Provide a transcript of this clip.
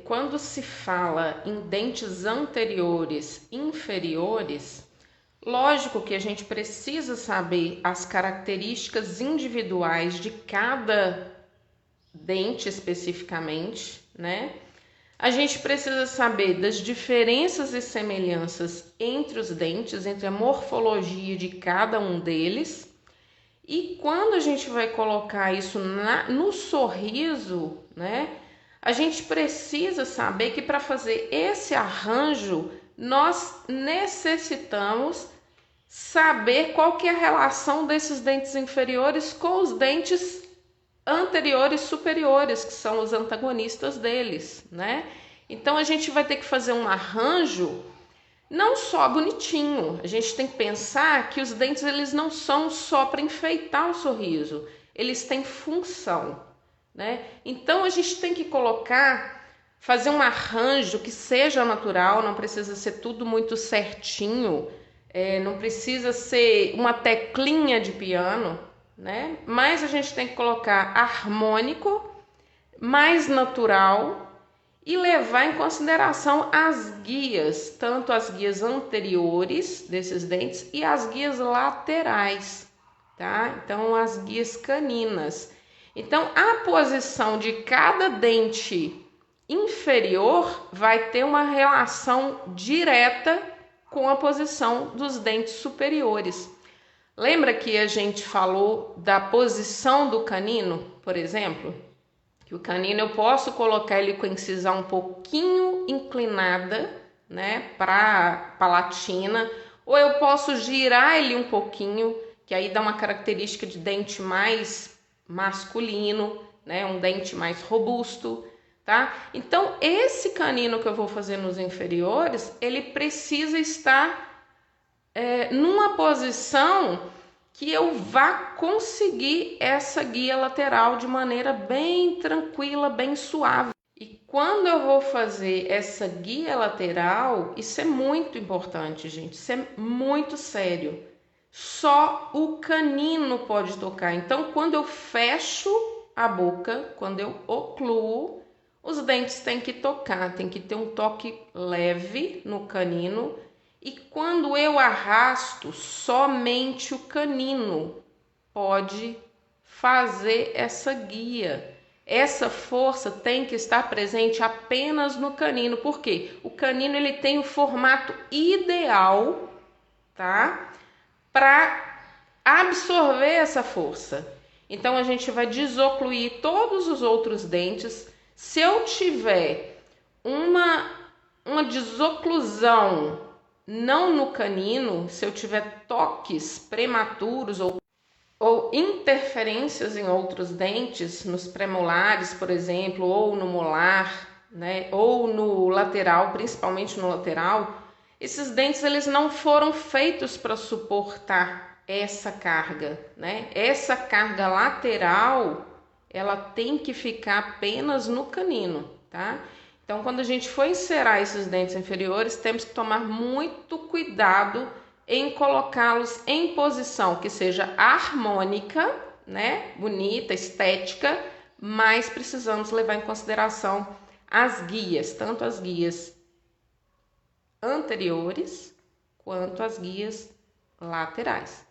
Quando se fala em dentes anteriores e inferiores, lógico que a gente precisa saber as características individuais de cada dente especificamente, né? A gente precisa saber das diferenças e semelhanças entre os dentes, entre a morfologia de cada um deles. E quando a gente vai colocar isso no sorriso, né? A gente precisa saber que para fazer esse arranjo, nós necessitamos saber qual que é a relação desses dentes inferiores com os dentes anteriores superiores, que são os antagonistas deles, né? Então a gente vai ter que fazer um arranjo não só bonitinho. A gente tem que pensar que os dentes eles não são só para enfeitar o sorriso, eles têm função, né? Então a gente tem que fazer um arranjo que seja natural, não precisa ser tudo muito certinho, não precisa ser uma teclinha de piano, né? Mas a gente tem que colocar harmônico, mais natural e levar em consideração as guias, tanto as guias anteriores desses dentes e as guias laterais, tá? Então, as guias caninas. Então, a posição de cada dente inferior vai ter uma relação direta com a posição dos dentes superiores. Lembra que a gente falou da posição do canino, por exemplo? Que o canino eu posso colocar ele com a incisão um pouquinho inclinada, né, para palatina, ou eu posso girar ele um pouquinho, que aí dá uma característica de dente mais masculino, né, um dente mais robusto, tá? Então, esse canino que eu vou fazer nos inferiores, ele precisa estar numa posição que eu vá conseguir essa guia lateral de maneira bem tranquila, bem suave. E quando eu vou fazer essa guia lateral, isso é muito importante, gente, isso é muito sério. Só o canino pode tocar. Então, quando eu fecho a boca, quando eu ocluo, os dentes têm que tocar, tem que ter um toque leve no canino. E quando eu arrasto, somente o canino pode fazer essa guia. Essa força tem que estar presente apenas no canino, porque o canino ele tem o formato ideal, tá? Para absorver essa força. Então a gente vai desocluir todos os outros dentes. Se eu tiver uma desoclusão não no canino, se eu tiver toques prematuros ou interferências em outros dentes, nos premolares, por exemplo, ou no molar, né, ou no lateral, principalmente no lateral, esses dentes eles não foram feitos para suportar essa carga, né? Essa carga lateral, ela tem que ficar apenas no canino, tá? Então, quando a gente for inserar esses dentes inferiores, temos que tomar muito cuidado em colocá-los em posição que seja harmônica, né? Bonita, estética, mas precisamos levar em consideração as guias, tanto as guias anteriores quanto as guias laterais.